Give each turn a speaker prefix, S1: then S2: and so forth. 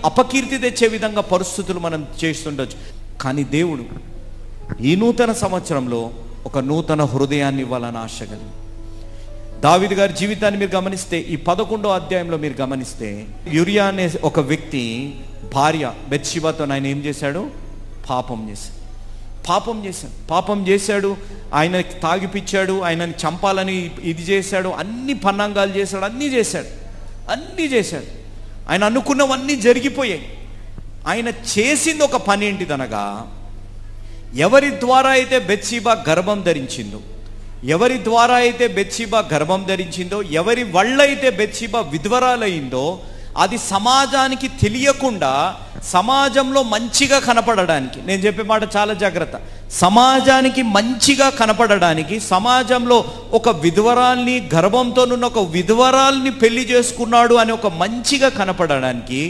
S1: అపకీర్తి తెచ్చే విధంగా పరిస్థితులు మనం చేస్తుండొచ్చు. కానీ దేవుడు ఈ నూతన సంవత్సరంలో ఒక నూతన హృదయాన్ని ఇవ్వాలని ఆశ కలిగి, దావీదు గారి జీవితాన్ని మీరు గమనిస్తే, ఈ 11వ అధ్యాయంలో మీరు గమనిస్తే, యూరియా అనే ఒక వ్యక్తి భార్య బెత్షెబాతో ఆయన ఏం చేశాడు? పాపం చేశాడు. ఆయన తాగిపిచ్చాడు, ఆయనని చంపాలని ఇది చేశాడు, అన్ని పన్నాంగాలు చేశాడు, అన్నీ చేశాడు. ఆయన అనుకున్నవన్నీ జరిగిపోయాయి. ఆయన చేసింది ఒక పని ఏంటిదనగా, ఎవరి ద్వారా అయితే బెత్షెబా గర్భం ధరించిందో, ఎవరి వల్ల అయితే బెత్షెబా విధ్వరాలయ్యిందో, అది సమాజానికి తెలియకుండా సమాజంలో మంచిగా కనపడడానికి, నేను చెప్పే మాట చాలా జాగ్రత్త, సమాజానికి మంచిగా కనపడడానికి, సమాజంలో ఒక విధ్వరాల్ని, గర్భంతోనున్న ఒక విధ్వరాల్ని పెళ్లి చేసుకున్నాడు అని ఒక మంచిగా కనపడడానికి